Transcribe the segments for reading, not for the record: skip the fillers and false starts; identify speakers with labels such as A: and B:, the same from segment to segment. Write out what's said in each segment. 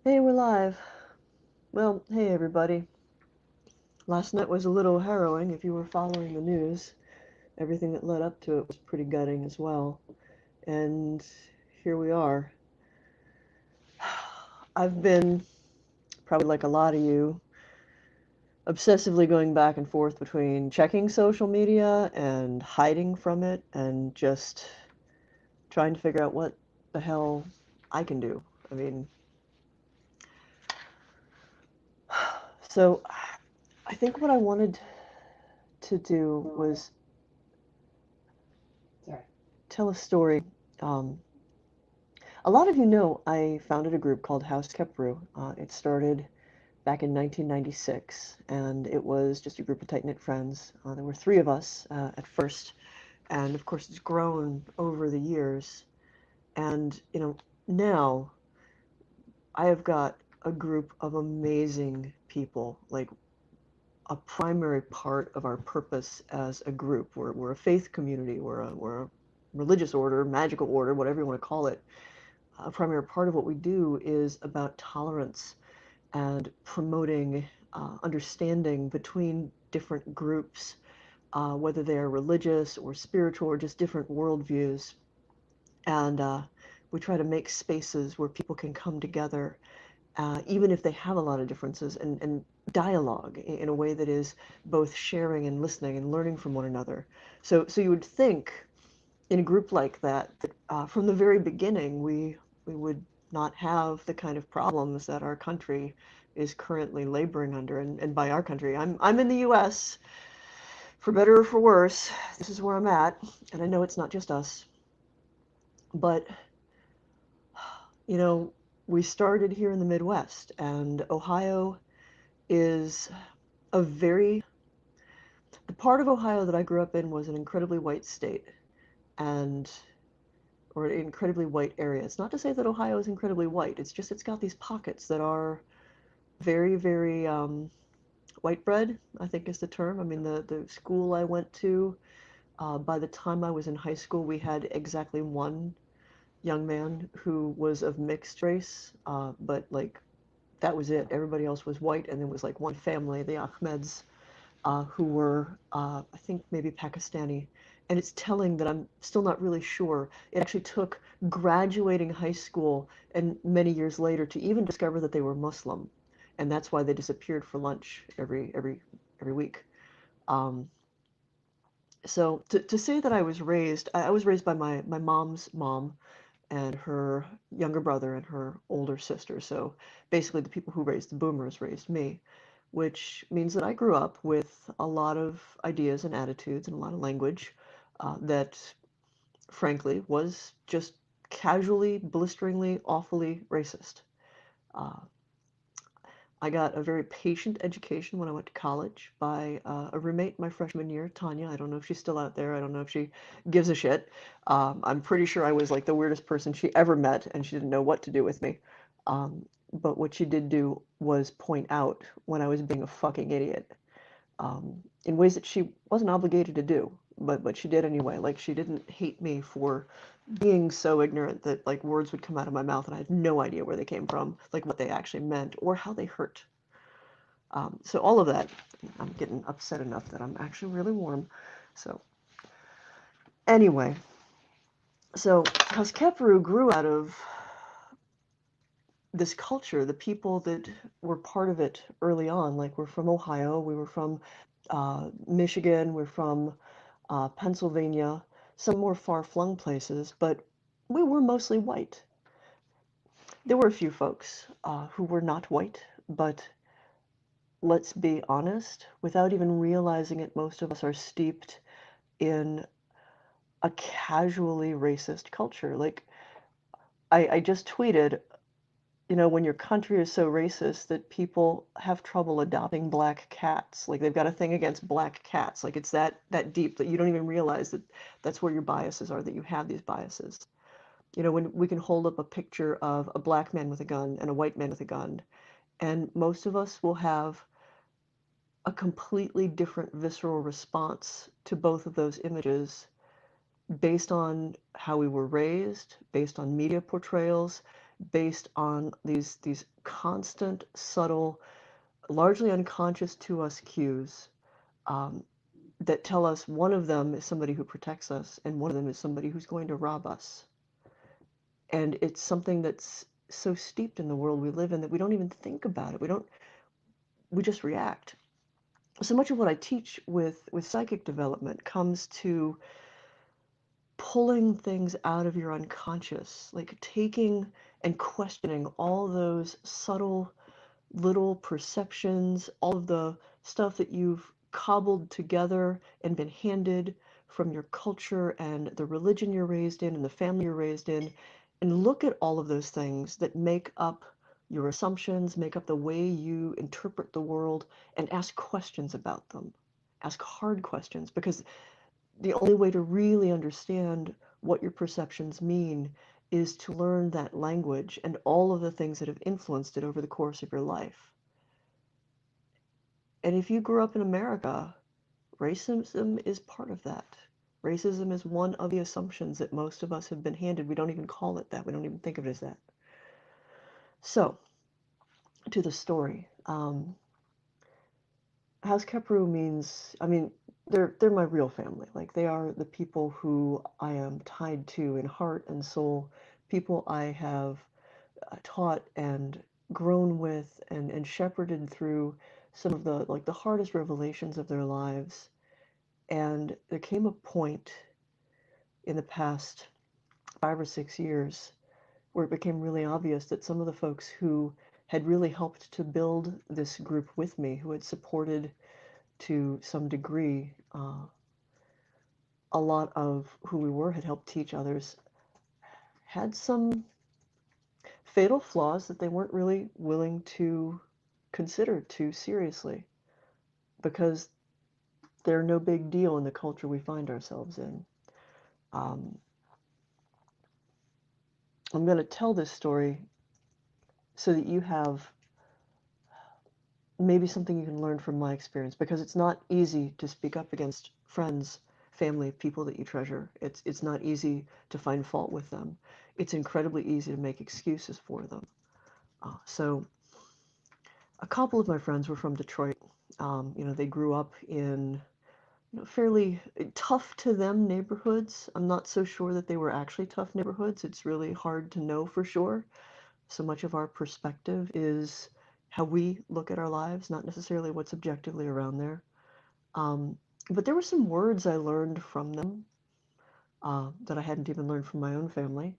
A: Hey, we're live. Well, hey everybody. Last night was a little harrowing if you were following the news. Everything that led up to it was pretty gutting as well. And here we are. I've been, probably like a lot of you, obsessively going back and forth between checking social media and hiding from it and just trying to figure out what the hell I can do. I mean, so I think what I wanted to do was
B: Sorry.
A: tell a story. Um, a lot of you know I founded a group called House Kept Brew. It started back in 1996, and it was just a group of tight-knit friends. There were three of us at first, and of course it's grown over the years. And, now I have got a group of amazing people, like a primary part of our purpose as a group. We're a faith community, we're a religious order, magical order, whatever you want to call it. A primary part of what we do is about tolerance and promoting understanding between different groups, whether they are religious or spiritual or just different worldviews. And we try to make spaces where people can come together, even if they have a lot of differences, and dialogue in a way that is both sharing and listening and learning from one another. So you would think in a group like that, that from the very beginning, we would not have the kind of problems that our country is currently laboring under. And by our country, I'm in the U.S., for better or for worse. This is where I'm at, and I know it's not just us. But, you know, we started here in the Midwest, and Ohio is a very, the part of Ohio that I grew up in was an incredibly white state, and or an incredibly white area. It's not to say that Ohio is incredibly white. It's just it's got these pockets that are very, very white bread, I think is the term. I mean, the school I went to, by the time I was in high school, we had exactly one young man who was of mixed race, but like that was it. Everybody else was white, and there was like one family, the Ahmeds, who were, I think, maybe Pakistani. And it's telling that I'm still not really sure. It actually took graduating high school and many years later to even discover that they were Muslim, and that's why they disappeared for lunch every week. Um, so to say that I was raised by my mom's mom and her younger brother and her older sister. So basically, the people who raised the boomers raised me, which means that I grew up with a lot of ideas and attitudes and a lot of language that, frankly, was just casually, blisteringly, awfully racist. Uh, I got a very patient education when I went to college by a roommate my freshman year, Tanya. I don't know if she's still out there. I don't know if she gives a shit. I'm pretty sure I was like the weirdest person she ever met, and she didn't know what to do with me. But what she did do was point out when I was being a fucking idiot, in ways that she wasn't obligated to do, but she did anyway. Like she didn't hate me for being so ignorant that like words would come out of my mouth and I had no idea where they came from, like what they actually meant or how they hurt. So all of that, I'm getting upset enough that I'm actually really warm. So anyway, so House grew out of this culture, the people that were part of it early on. Like we're from Ohio, we were from Michigan, we're from Pennsylvania, some more far-flung places, but we were mostly white. There were a few folks who were not white, but let's be honest, without even realizing it, most of us are steeped in a casually racist culture. Like, I just tweeted, when your country is so racist that people have trouble adopting black cats. Like, they've got a thing against black cats. Like, it's that deep that you don't even realize that that's where your biases are, that you have these biases. When we can hold up a picture of a black man with a gun and a white man with a gun, and most of us will have a completely different visceral response to both of those images based on how we were raised, based on media portrayals, based on these constant, subtle, largely unconscious to us cues um, that tell us one of them is somebody who protects us and one of them is somebody who's going to rob us. And it's something that's so steeped in the world we live in that we don't even think about it. We just react. So much of what I teach with psychic development comes to pulling things out of your unconscious, like taking and questioning all those subtle little perceptions, all of the stuff that you've cobbled together and been handed from your culture and the religion you're raised in and the family you're raised in, and look at all of those things that make up your assumptions, make up the way you interpret the world, and ask questions about them. Ask hard questions, because the only way to really understand what your perceptions mean is to learn that language and all of the things that have influenced it over the course of your life. And if you grew up in America, racism is part of that. Racism is one of the assumptions that most of us have been handed. We don't even call it that. We don't even think of it as that. So, to the story. House Kepru means, I mean, they're my real family. Like, they are the people who I am tied to in heart and soul, people I have taught and grown with and shepherded through some of the like the hardest revelations of their lives. And there came a point in the past 5 or 6 years where it became really obvious that some of the folks who had really helped to build this group with me, who had supported to some degree a lot of who we were, had helped teach others, had some fatal flaws that they weren't really willing to consider too seriously because they're no big deal in the culture we find ourselves in. Um, I'm going to tell this story so that you have maybe something you can learn from my experience, because it's not easy to speak up against friends, family, people that you treasure. It's not easy to find fault with them. It's incredibly easy to make excuses for them. So a couple of my friends were from Detroit. They grew up in fairly tough to them neighborhoods. I'm not so sure that they were actually tough neighborhoods. It's really hard to know for sure. So much of our perspective is how we look at our lives, not necessarily what's objectively around there. Um, but there were some words I learned from them that I hadn't even learned from my own family.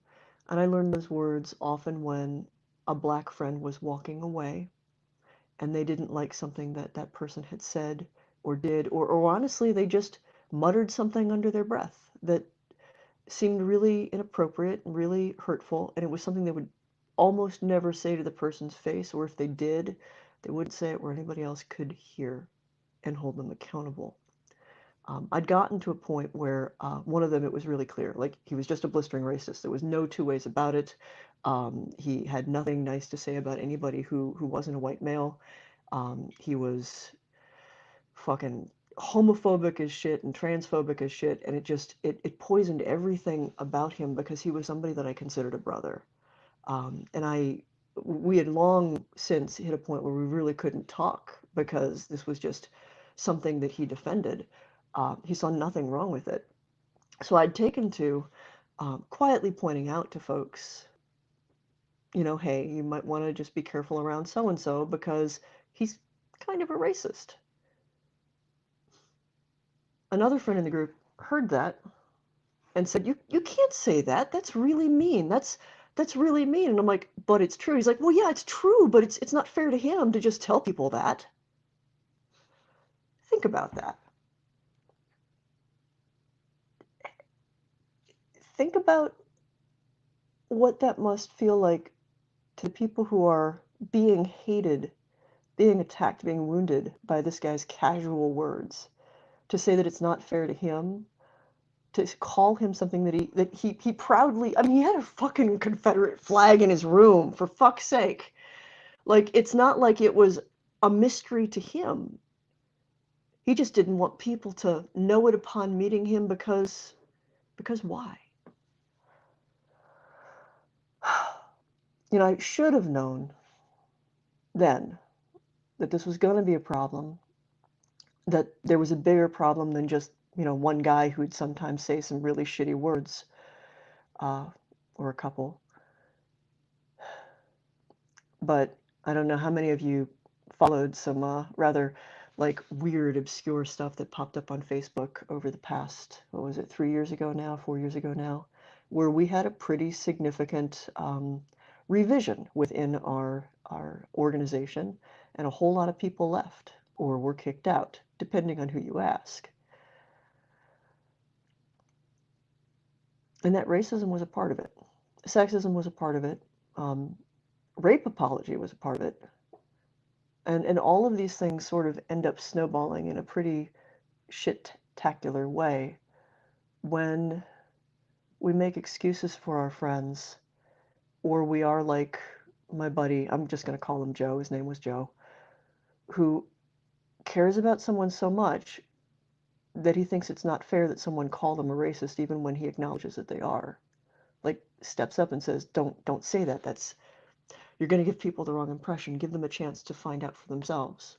A: And I learned those words often when a black friend was walking away and they didn't like something that that person had said or did, or honestly, they just muttered something under their breath that seemed really inappropriate and really hurtful, and it was something they would almost never say to the person's face, or if they did, they wouldn't say it where anybody else could hear and hold them accountable. I'd gotten to a point where one of them, it was really clear, like he was just a blistering racist. There was no two ways about it. He had nothing nice to say about anybody who wasn't a white male. He was fucking homophobic as shit and transphobic as shit, and it poisoned everything about him because he was somebody that I considered a brother. And we had long since hit a point where we really couldn't talk because this was just something that he defended. He saw nothing wrong with it. So I'd taken to quietly pointing out to folks, hey, you might want to just be careful around so and so because he's kind of a racist. Another friend in the group heard that and said, "You can't say that. That's really mean. That's really mean." And I'm like, "But it's true." He's like, "Well, yeah, it's true, but it's not fair to him to just tell people that." Think about that. Think about what that must feel like to the people who are being hated, being attacked, being wounded by this guy's casual words. To say that it's not fair to him, to call him something that he proudly, I mean, he had a fucking Confederate flag in his room, for fuck's sake. Like, it's not like it was a mystery to him. He just didn't want people to know it upon meeting him because why? I should have known then that this was going to be a problem, that there was a bigger problem than just, one guy who would sometimes say some really shitty words, uh, or a couple. But I don't know how many of you followed some rather like weird, obscure stuff that popped up on Facebook over the past, what was it, 3 years ago now, 4 years ago now, where we had a pretty significant revision within our organization, and a whole lot of people left or were kicked out, depending on who you ask. And that racism was a part of it. Sexism was a part of it. Um, Rape apology was a part of it. And all of these things sort of end up snowballing in a pretty shit-tacular way when we make excuses for our friends, or we are like my buddy, I'm just going to call him Joe, his name was Joe, who cares about someone so much that he thinks it's not fair that someone called him a racist even when he acknowledges that they are. Like, steps up and says, don't say that. That's, you're going to give people the wrong impression. Give them a chance to find out for themselves.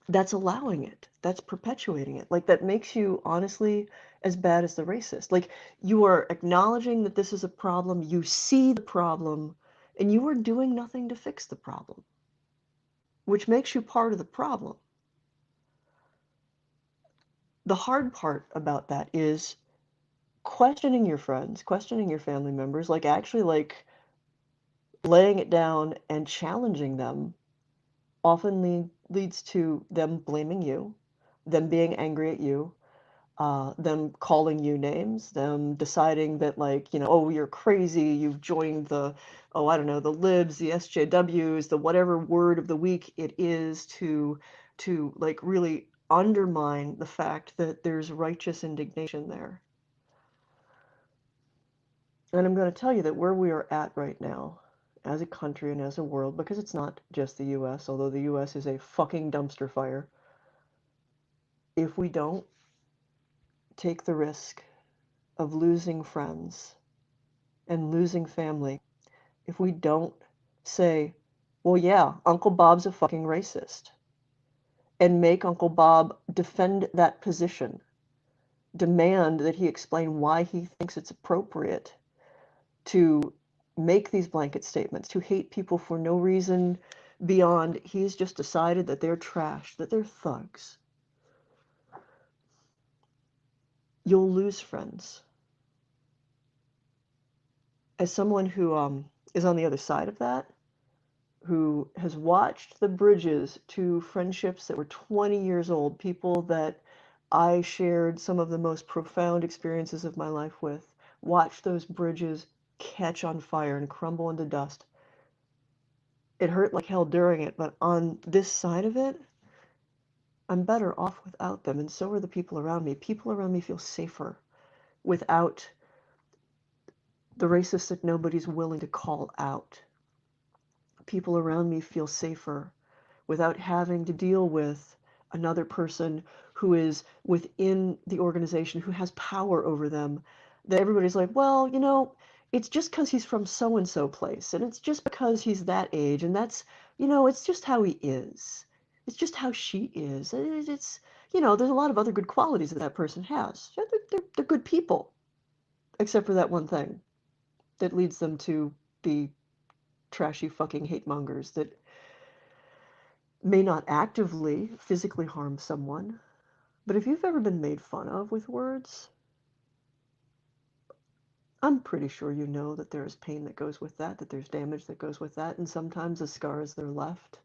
A: That's allowing it. That's perpetuating it. Like, that makes you honestly as bad as the racist. Like, you are acknowledging that this is a problem, you see the problem, and you are doing nothing to fix the problem, which makes you part of the problem. The hard part about that is questioning your friends, questioning your family members, like actually like laying it down and challenging them often leads to them blaming you, them being angry at you, them calling you names, them deciding that, like, oh, you're crazy, you've joined the, oh, I don't know, the libs, the SJWs, the whatever word of the week it is, to like really undermine the fact that there's righteous indignation there. And I'm going to tell you that where we are at right now, as a country and as a world, because it's not just the US, although the US is a fucking dumpster fire, if we don't take the risk of losing friends and losing family, if we don't say, well, yeah, Uncle Bob's a fucking racist, and make Uncle Bob defend that position, demand that he explain why he thinks it's appropriate to make these blanket statements, to hate people for no reason beyond he's just decided that they're trash, that they're thugs, you'll lose friends. As someone who is on the other side of that, who has watched the bridges to friendships that were 20 years old, people that I shared some of the most profound experiences of my life with, watch those bridges catch on fire and crumble into dust. It hurt like hell during it, but on this side of it, I'm better off without them, and so are the people around me. People around me feel safer without the racists that nobody's willing to call out. People around me feel safer without having to deal with another person who is within the organization, who has power over them, that everybody's like, well, it's just because he's from so and so place, and it's just because he's that age, and that's, it's just how he is. It's just how she is. It's, there's a lot of other good qualities that that person has. Yeah, they're good people, except for that one thing that leads them to be trashy fucking hate mongers that may not actively physically harm someone, but if you've ever been made fun of with words, I'm pretty sure you know that there's pain that goes with that, that there's damage that goes with that, and sometimes the scars that are left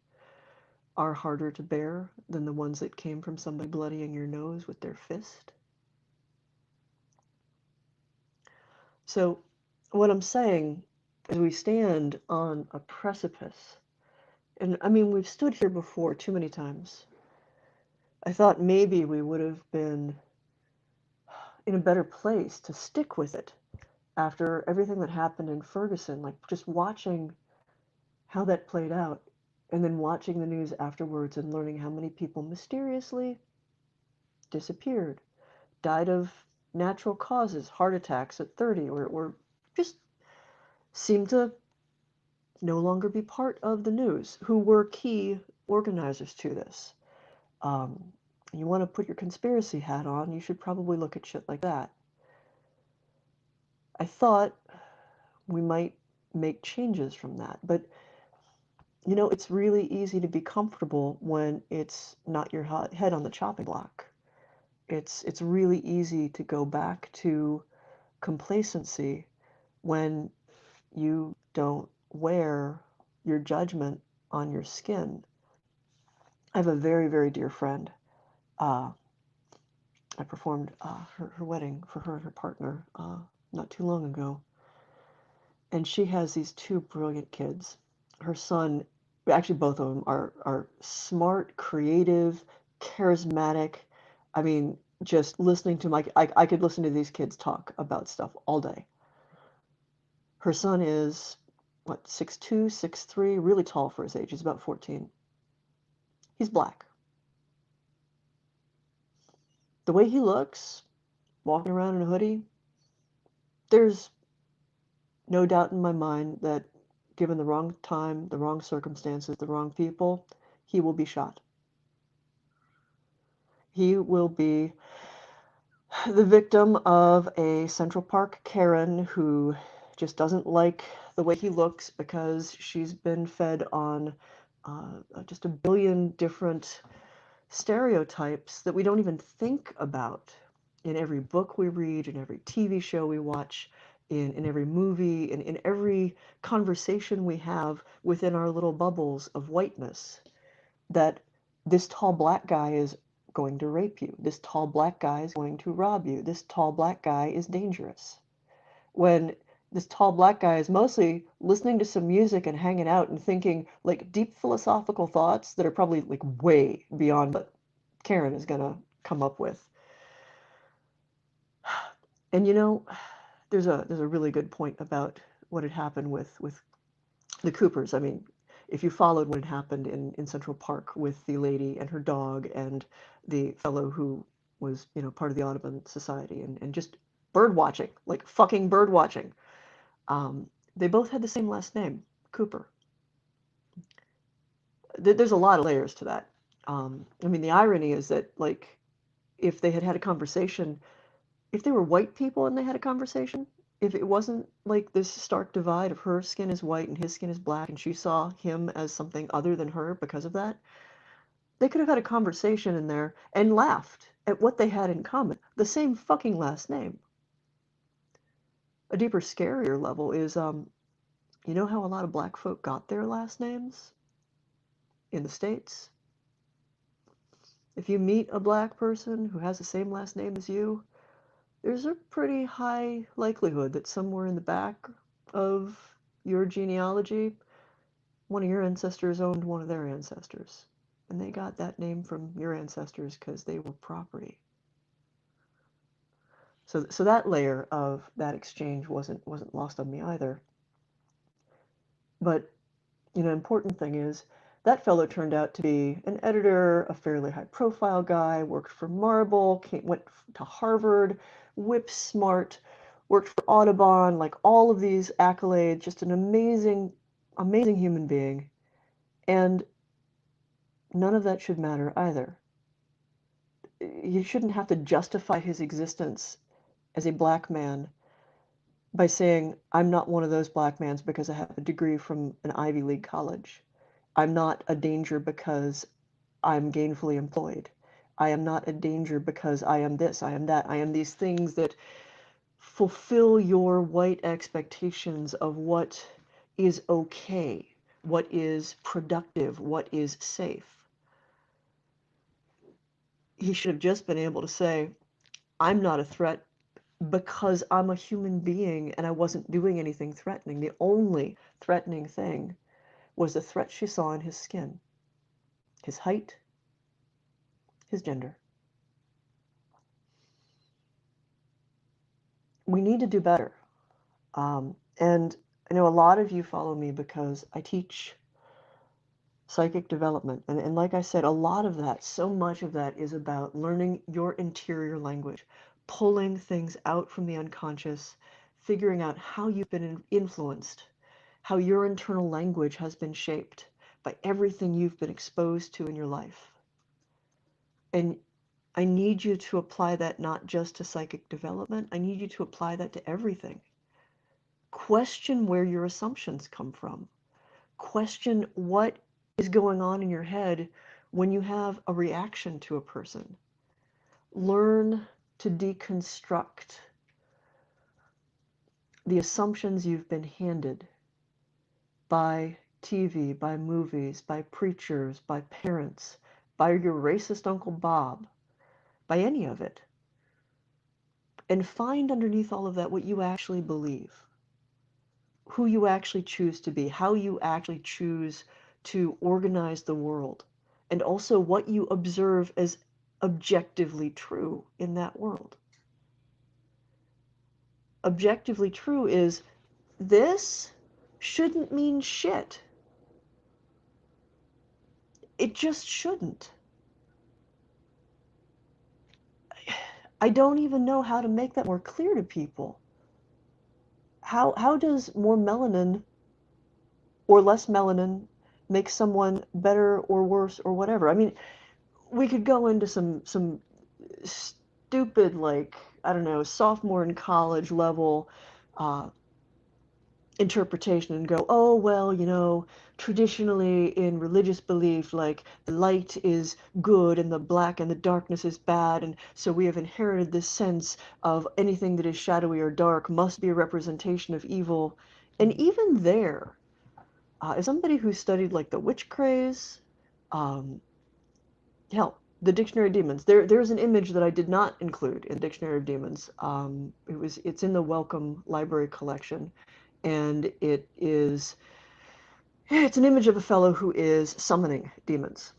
A: are harder to bear than the ones that came from somebody bloodying your nose with their fist. So, what I'm saying is we stand on a precipice. And I mean, we've stood here before too many times. I thought maybe we would have been in a better place to stick with it after everything that happened in Ferguson, like just watching how that played out, and then watching the news afterwards and learning how many people mysteriously disappeared, died of natural causes, heart attacks at 30, or just seem to no longer be part of the news, who were key organizers to this. Um, you want to put your conspiracy hat on, you should probably look at shit like that. I thought we might make changes from that, but it's really easy to be comfortable when it's not your head on the chopping block. It's really easy to go back to complacency when you don't wear your judgment on your skin. I have a very, very dear friend. Uh, I performed her wedding for her and her partner not too long ago. And she has these two brilliant kids. Her son, actually, both of them are smart, creative, charismatic. I mean, just listening to I could listen to these kids talk about stuff all day. Her son is, what, 6'2", 6'3", really tall for his age. He's about 14. He's black. The way he looks, walking around in a hoodie, there's no doubt in my mind that given the wrong time, the wrong circumstances, the wrong people, he will be shot. He will be the victim of a Central Park Karen who just doesn't like the way he looks because she's been fed on just a billion different stereotypes that we don't even think about in every book we read, in every TV show we watch, in every movie, in every conversation we have within our little bubbles of whiteness, that this tall black guy is going to rape you. This tall black guy is going to rob you. This tall black guy is dangerous. When this tall black guy is mostly listening to some music and hanging out and thinking like deep philosophical thoughts that are probably like way beyond what Karen is gonna come up with. And there's a really good point about what had happened with the Coopers. I mean, if you followed what had happened in Central Park with the lady and her dog and the fellow who was, part of the Audubon Society and just bird watching, like fucking bird watching. They both had the same last name, Cooper. There's a lot of layers to that. I mean, the irony is that, like, if they had had a conversation, if they were white people and they had a conversation, if it wasn't like this stark divide of her skin is white and his skin is black and she saw him as something other than her because of that, they could have had a conversation in there and laughed at what they had in common. The same fucking last name. A deeper, scarier level is, you know how a lot of black folk got their last names in the States? If you meet a black person who has the same last name as you, there's a pretty high likelihood that somewhere in the back of your genealogy, one of your ancestors owned one of their ancestors. And they got that name from your ancestors because they were property. So that layer of that exchange wasn't lost on me either. But important thing is that fellow turned out to be an editor, a fairly high-profile guy, worked for Marble, went to Harvard, whip smart, worked for Audubon, like all of these accolades, just an amazing, amazing human being. And none of that should matter either. You shouldn't have to justify his existence as a black man by saying, I'm not one of those black mans because I have a degree from an Ivy League college. I'm not a danger because I'm gainfully employed. I am not a danger because I am this, I am that. I am these things that fulfill your white expectations of what is okay, what is productive, what is safe. He should have just been able to say, I'm not a threat because I'm a human being and I wasn't doing anything threatening. The only threatening thing was the threat she saw in his skin, his height, his gender. We need to do better. And I know a lot of you follow me because I teach psychic development. And like I said, a lot of that, so much of that is about learning your interior language, pulling things out from the unconscious, figuring out how you've been influenced, how your internal language has been shaped by everything you've been exposed to in your life. And I need you to apply that not just to psychic development, I need you to apply that to everything. Question where your assumptions come from. Question what is going on in your head when you have a reaction to a person. Learn to deconstruct the assumptions you've been handed by TV, by movies, by preachers, by parents, by your racist Uncle Bob, by any of it. And find underneath all of that what you actually believe, who you actually choose to be, how you actually choose to organize the world, and also what you observe as objectively true in that world. Objectively true is this shouldn't mean shit. It just shouldn't. I don't even know how to make that more clear to people. How does more melanin or less melanin make someone better or worse or whatever? I mean, we could go into some stupid, like, I don't know, sophomore in college level interpretation and go, oh, well, you know, traditionally in religious belief, like the light is good and the black and the darkness is bad, and so we have inherited this sense of anything that is shadowy or dark must be a representation of evil. And even there, as somebody who studied like the witch craze, hell, the Dictionary of Demons. There's an image that I did not include in Dictionary of Demons. It's in the Wellcome Library collection, and it's an image of a fellow who is summoning demons,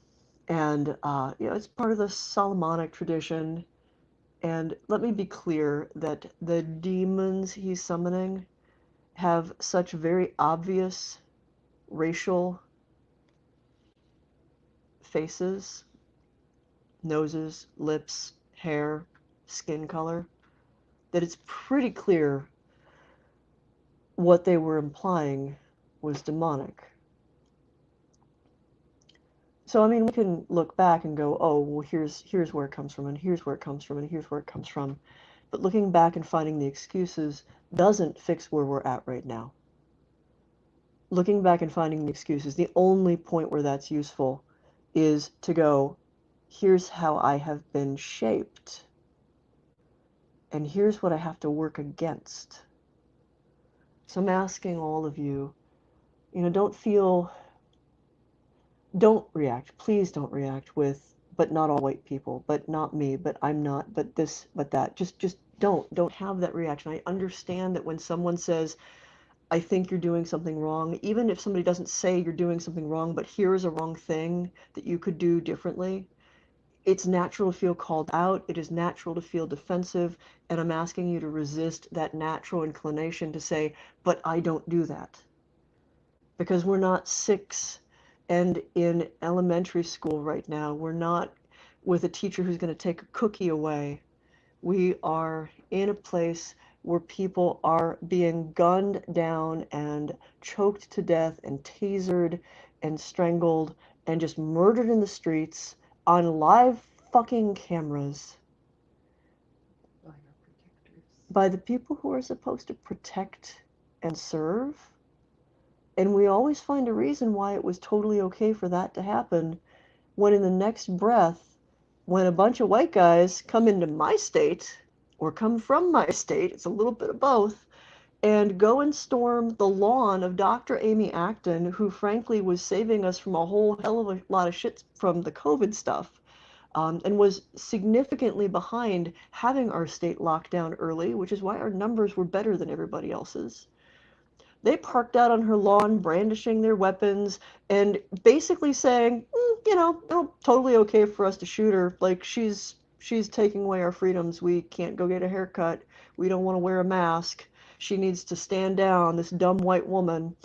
A: and it's part of the Solomonic tradition. And let me be clear that the demons he's summoning have such very obvious racial faces, noses, lips, hair, skin color, that it's pretty clear what they were implying was demonic. So, I mean, we can look back and go, oh, well, here's where it comes from, and here's where it comes from, and here's where it comes from. But looking back and finding the excuses doesn't fix where we're at right now. Looking back and finding the excuses, the only point where that's useful is to go, here's how I have been shaped, and here's what I have to work against. So I'm asking all of you, don't react. Please don't react with, but not all white people, but not me, but I'm not, but this, but that. Just don't have that reaction. I understand that when someone says, I think you're doing something wrong, even if somebody doesn't say you're doing something wrong, but here is a wrong thing that you could do differently, it's natural to feel called out. It is natural to feel defensive. And I'm asking you to resist that natural inclination to say, but I don't do that. Because we're not 6 and in elementary school right now. We're not with a teacher who's going to take a cookie away. We are in a place where people are being gunned down and choked to death and tasered and strangled and just murdered in the streets on live fucking cameras by the people who are supposed to protect and serve. And we always find a reason why it was totally okay for that to happen, when in the next breath, when a bunch of white guys come into my state or come from my state, it's a little bit of both, and go and storm the lawn of Dr. Amy Acton, who frankly was saving us from a whole hell of a lot of shit from the COVID stuff, and was significantly behind having our state locked down early, which is why our numbers were better than everybody else's. They parked out on her lawn, brandishing their weapons, and basically saying, totally okay for us to shoot her. Like, she's taking away our freedoms. We can't go get a haircut. We don't want to wear a mask. She needs to stand down, this dumb white woman.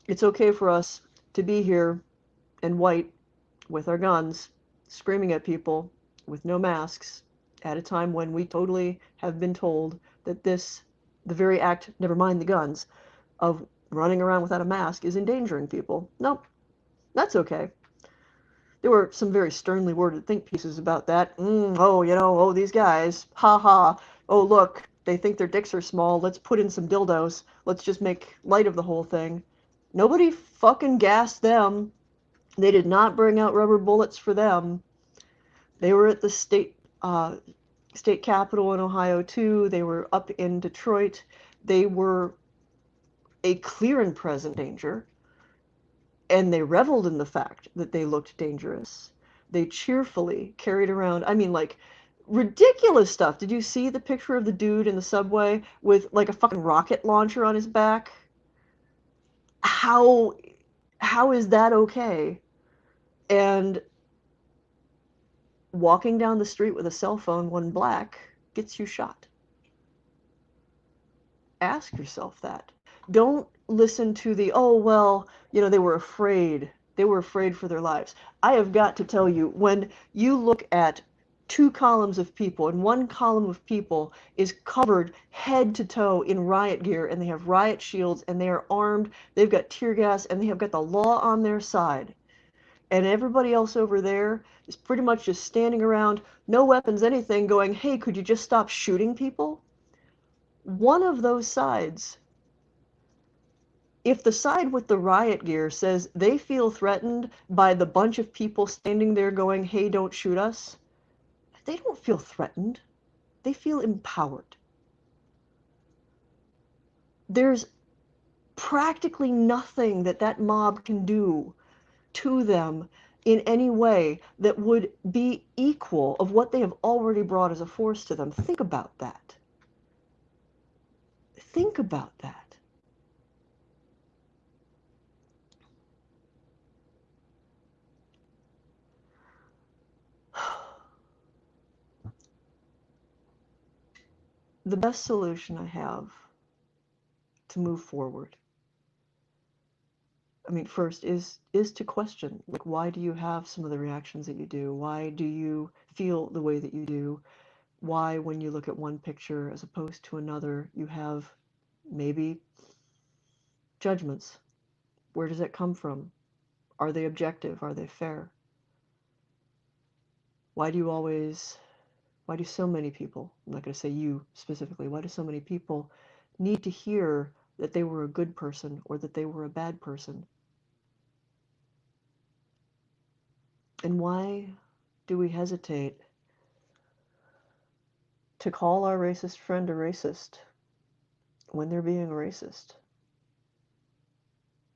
A: It's okay for us to be here in white with our guns, screaming at people with no masks at a time when we totally have been told that this The very act, never mind the guns, of running around without a mask is endangering people. Nope, that's okay. There were some very sternly worded think pieces about that. Oh, oh, these guys, ha ha. Oh, look, they think their dicks are small. Let's put in some dildos. Let's just make light of the whole thing. Nobody fucking gassed them. They did not bring out rubber bullets for them. They were at the state capitol in Ohio too. They were up in Detroit. They were a clear and present danger, and they reveled in the fact that they looked dangerous. They cheerfully carried around, I mean, like, ridiculous stuff. Did you see the picture of the dude in the subway with like a fucking rocket launcher on his back? How how is that okay? And walking down the street with a cell phone when black gets you shot. Ask yourself that. Don't listen to the, oh, well, they were afraid. They were afraid for their lives. I have got to tell you, when you look at two columns of people, and one column of people is covered head to toe in riot gear, and they have riot shields, and they are armed, they've got tear gas, and they have got the law on their side. And everybody else over there is pretty much just standing around, no weapons, anything, going, hey, could you just stop shooting people? One of those sides, if the side with the riot gear says they feel threatened by the bunch of people standing there going, hey, don't shoot us, they don't feel threatened. They feel empowered. There's practically nothing that that mob can do to them in any way that would be equal of what they have already brought as a force to them. Think about that. Think about that. The best solution I have to move forward, I mean, first is to question, like, why do you have some of the reactions that you do? Why do you feel the way that you do? Why, when you look at one picture as opposed to another, you have maybe judgments? Where does that come from? Are they objective? Are they fair? Why do so many people, I'm not going to say you specifically, why do so many people need to hear that they were a good person or that they were a bad person? And why do we hesitate to call our racist friend a racist when they're being a racist?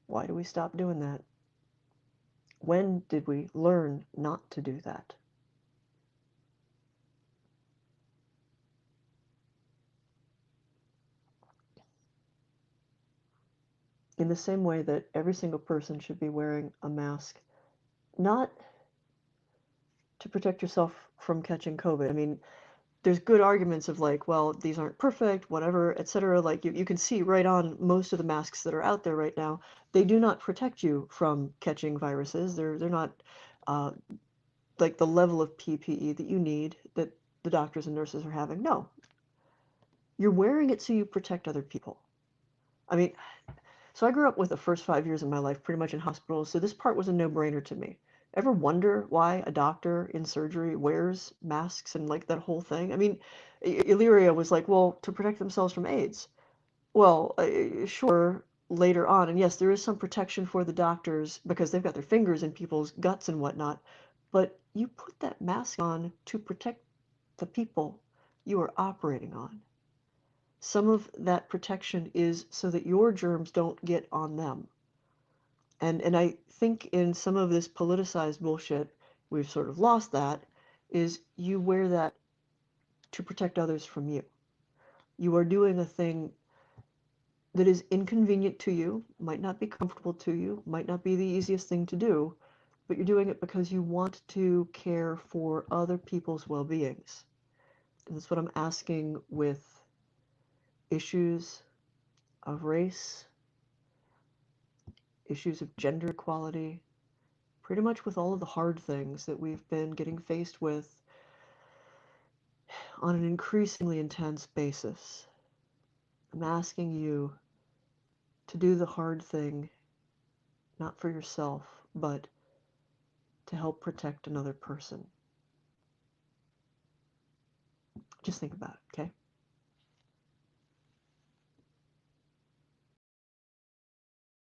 A: Why do we stop doing that? When did we learn not to do that? In the same way that every single person should be wearing a mask, not to protect yourself from catching COVID. I mean, there's good arguments of like, well, these aren't perfect, whatever, etc. Like you can see right on most of the masks that are out there right now, they do not protect you from catching viruses. They're not uh, like the level of PPE that you need that the doctors and nurses are having. No, you're wearing it so you protect other people. I mean, so I grew up with the first 5 years of my life pretty much in hospitals, so this part was a no-brainer to me. Ever wonder why a doctor in surgery wears masks and like that whole thing? I mean, Illyria was like, well, to protect themselves from AIDS. Well, sure, later on, and yes, there is some protection for the doctors because they've got their fingers in people's guts and whatnot, but you put that mask on to protect the people you are operating on. Some of that protection is so that your germs don't get on them. And I think in some of this politicized bullshit, we've sort of lost that, is you wear that to protect others from you. You are doing a thing that is inconvenient to you, might not be comfortable to you, might not be the easiest thing to do, but you're doing it because you want to care for other people's well-beings. And that's what I'm asking with issues of race, issues of gender equality, pretty much with all of the hard things that we've been getting faced with on an increasingly intense basis. I'm asking you to do the hard thing, not for yourself, but to help protect another person. Just think about it, okay?